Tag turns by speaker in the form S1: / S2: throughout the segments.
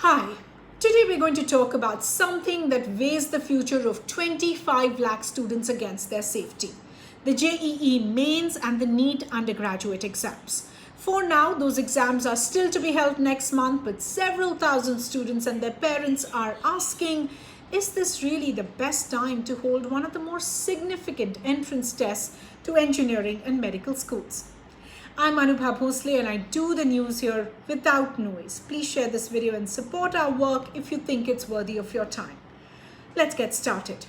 S1: Hi, today we're going to talk about something that weighs the future of 25 lakh students against their safety. The JEE mains and the NEET undergraduate exams. For now, those exams are still to be held next month, but several thousand students and their parents are asking, is this really the best time to hold one of the more significant entrance tests to engineering and medical schools? I'm Anubha Bhonsle and I do the news here without noise. Please share this video and support our work if you think it's worthy of your time. Let's get started.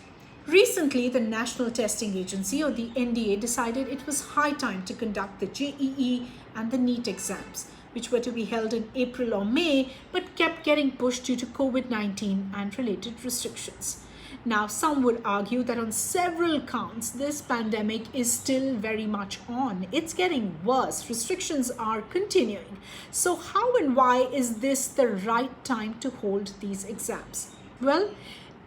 S1: Recently, the National Testing Agency or the NDA decided it was high time to conduct the JEE and the NEET exams, which were to be held in April or May but kept getting pushed due to COVID-19 and related restrictions. Now, some would argue that on several counts, this pandemic is still very much on. It's getting worse. Restrictions are continuing. So how and why is this the right time to hold these exams? Well,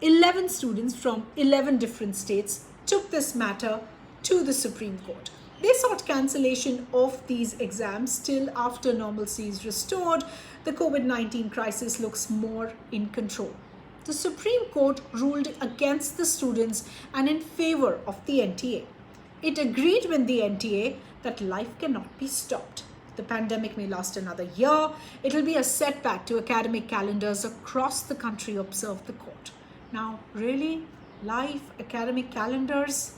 S1: 11 students from 11 different states took this matter to the Supreme Court. They sought cancellation of these exams till after normalcy is restored. The COVID-19 crisis looks more in control. The Supreme Court ruled against the students and in favor of the NTA. It agreed with the NTA that life cannot be stopped. The pandemic may last another year. It will be a setback to academic calendars across the country, observed the court. Now, really? Life, academic calendars?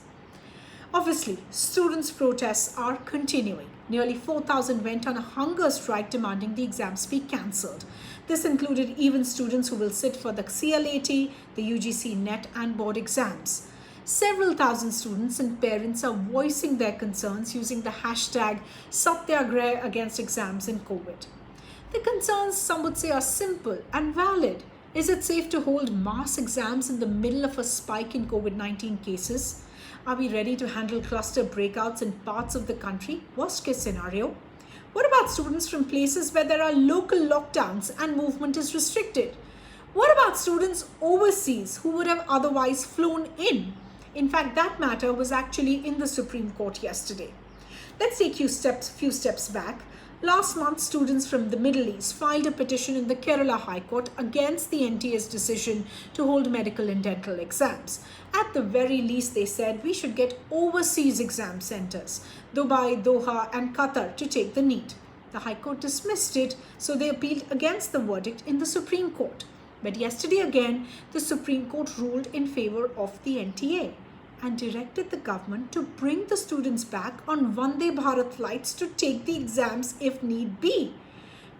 S1: Obviously, students' protests are continuing. Nearly 4,000 went on a hunger strike demanding the exams be cancelled. This included even students who will sit for the CLAT, the UGC NET and board exams. Several thousand students and parents are voicing their concerns using the hashtag Satyagraha against exams in COVID. The concerns, some would say, are simple and valid. Is it safe to hold mass exams in the middle of a spike in COVID-19 cases? Are we ready to handle cluster breakouts in parts of the country? Worst case scenario. What about students from places where there are local lockdowns and movement is restricted? What about students overseas who would have otherwise flown in? In fact, that matter was actually in the Supreme Court yesterday. Let's take few steps back. Last month, students from the Middle East filed a petition in the Kerala High Court against the NTA's decision to hold medical and dental exams. At the very least, they said we should get overseas exam centers, Dubai, Doha, and Qatar, to take the NEET. The High Court dismissed it, so they appealed against the verdict in the Supreme Court. But yesterday again, the Supreme Court ruled in favor of the NTA and directed the government to bring the students back on Vande Bharat flights to take the exams if need be.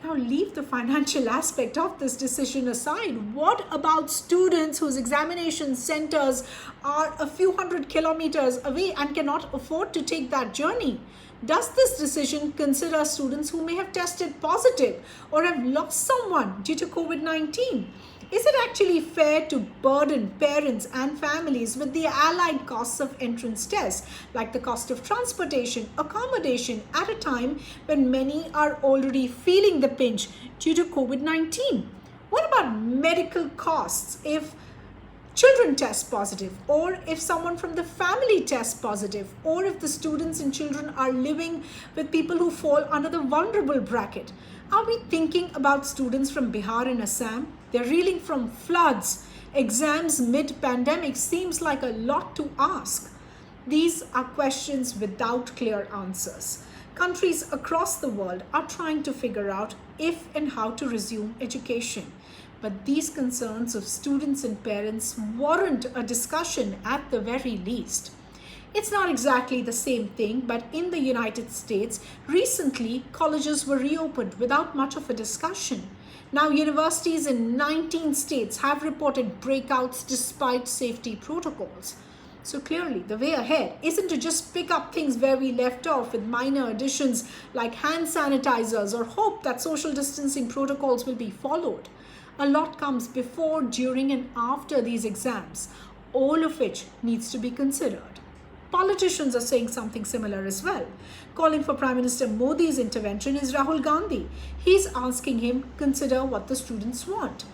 S1: Now, leave the financial aspect of this decision aside. What about students whose examination centers are a few hundred kilometers away and cannot afford to take that journey? Does this decision consider students who may have tested positive or have lost someone due to COVID-19? Is it actually fair to burden parents and families with the allied costs of entrance tests, like the cost of transportation, accommodation, at a time when many are already feeling the pinch due to COVID-19? What about medical costs if children test positive, or if someone from the family tests positive, or if the students and children are living with people who fall under the vulnerable bracket? Are we thinking about students from Bihar and Assam? They're reeling from floods. Exams mid-pandemic seems like a lot to ask. These are questions without clear answers. Countries across the world are trying to figure out if and how to resume education. But these concerns of students and parents warrant a discussion at the very least. It's not exactly the same thing, but in the United States, recently colleges were reopened without much of a discussion. Now, universities in 19 states have reported breakouts despite safety protocols. So clearly, the way ahead isn't to just pick up things where we left off with minor additions like hand sanitizers or hope that social distancing protocols will be followed. A lot comes before, during, and after these exams, all of which needs to be considered. Politicians are saying something similar as well. Calling for Prime Minister Modi's intervention is Rahul Gandhi. He's asking him consider what the students want.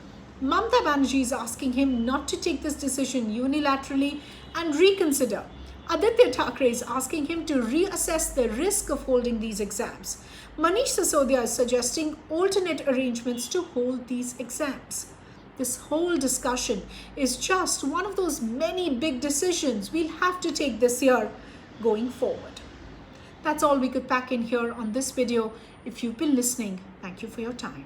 S1: Mamata Banerjee is asking him not to take this decision unilaterally and reconsider Aditya Thackeray is asking him to reassess the risk of holding these exams. Manish Sisodia is suggesting alternate arrangements to hold these exams. This whole discussion is just one of those many big decisions we'll have to take this year going forward. That's all we could pack in here on this video. If you've been listening, thank you for your time.